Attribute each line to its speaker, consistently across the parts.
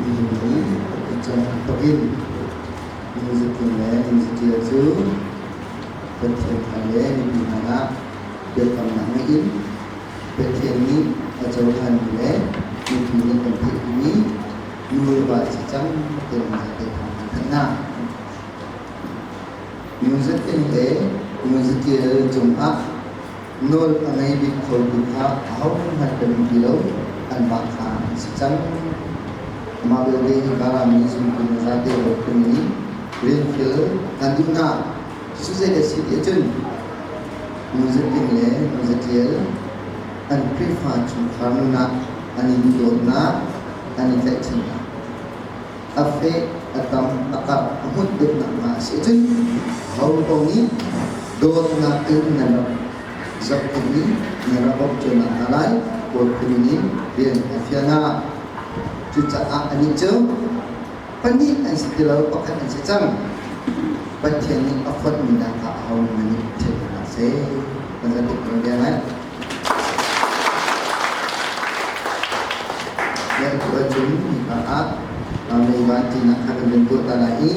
Speaker 1: ini macam begin rezeki rezeki itu penting kalian di mana dia menangain penting ini ajaran dia ini penting ini dua macam dengan tenang rezeki ini rezeki Jumat nol angai di kolbuka awam hadam bilau an bakha secang mabele kala mi sumpu zate wakuni greenfield anduna suse de city jen muzetil an prefer to karuna ani dona ani fetchina afe atam akap amut de na sejen hauponi dona inna zat ini nyerabok jona alai ini dia afiana cuca ani jauh pani an setelah pakai an secang pancen ni afat minda ka haul mani cekna se menjadi pendidikan yang berjum di saat mewati nak akan bentuk tanai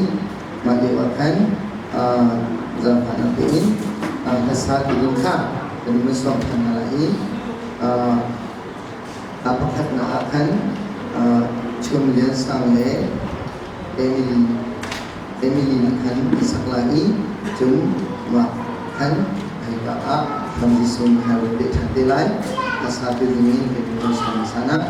Speaker 1: melewakan zaman ini kesat dilengkap dan mesokkan lain apakah nak akan cumlian sange Emily akan disaklai cum makan ayat kondisi harus dicatilai asal ini kita sama-sama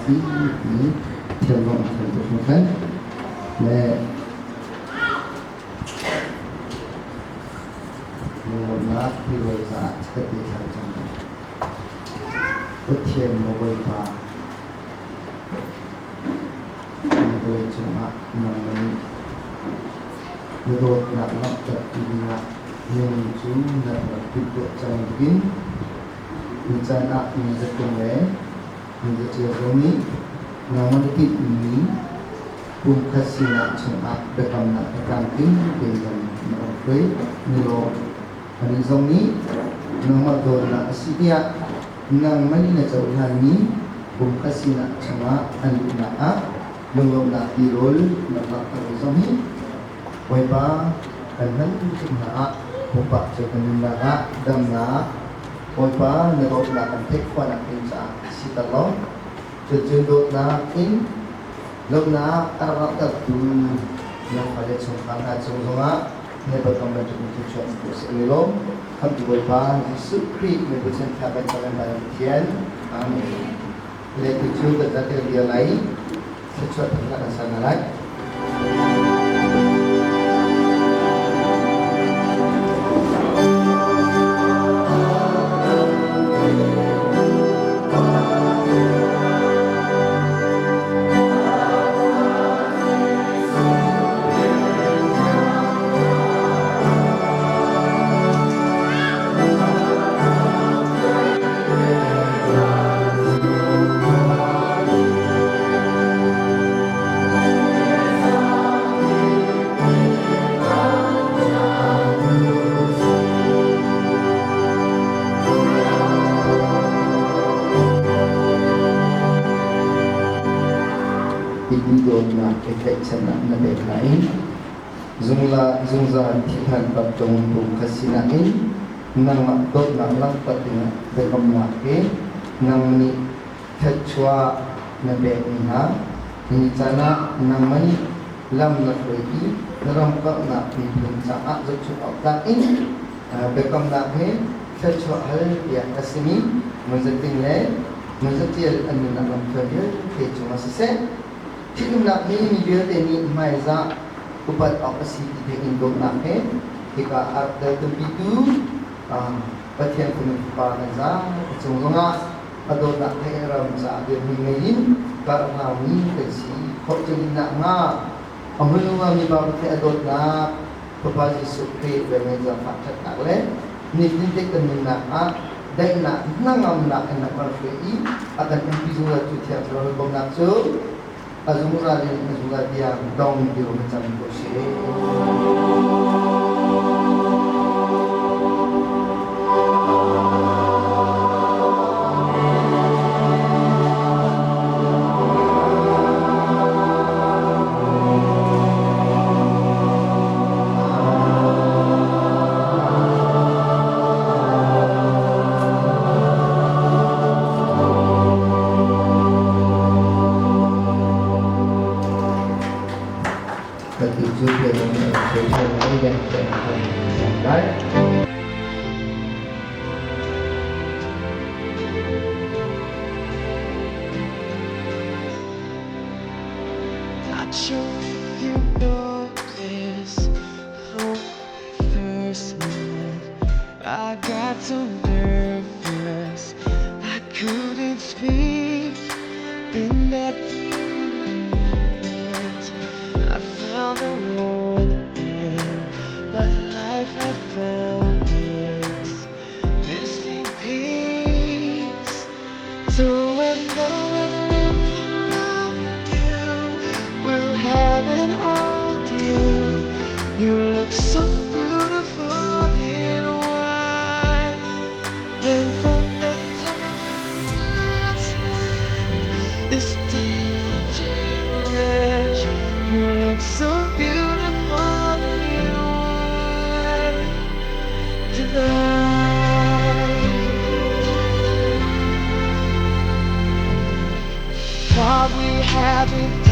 Speaker 1: ini dalam contohkanและmengenai proses ketika jangan ujian mengubah mengenai cuma mengenai menurut nak terpilih yang cuma nak tidak canggih rencana menjadikan menjadi ini nama ini pun kasih nak cuma bekam nak canggih dengan mereka nilai hari ini nama doa siapa nang mali na jauhan ni pun kasih nak cuma anu nak belum nak tirol nak hari ini Waipa kanhan cuma bupak jangan nak dan nak Waipa nerot nak antek pada kerja sitalong sejendok nak in lom nak arab tu yang pada sungkan hat sungsunga never come back to the church to selilom come to the bar Yesus Kristus mebuat khabar kalian pada Tial. Amin. Let the children that dia lain sesuatu yang akan sana lagi. Na efek sana na lain zungza thihan pap jong tu khasinain nang makdot na lang patina bekam na ke nang ni thachwa na be ha ni chana nang mani lam na khoi naram ka na pi pun sa a zo chu ta in bekam na ke thachwa hal ya kasini mazating le mazatil an na lam khoi ke chuma se Tikum nak ni biar teni maiza upat opasi di Indo nak jika ada tempitu patian penumpang maiza cunggunga ado nak ram sa dia mengain karena ni kasi kok jadi nak nga amulunga mi ba pati ado nak papaji sukri maiza fakta tak le ni tindik dan nak dai nak nangam nak parfei akan empizula tu tiap lalu bom nak so azumura dia dong di macam kursi.
Speaker 2: Not sure if you noticed how first met I got so nervous I couldn't speak. In that moment I found a world in my life had found its missing piece. So when no one around you will have an all you. You look so beautiful in white, and from the top this dangerous. You look so beautiful in white tonight. What we have in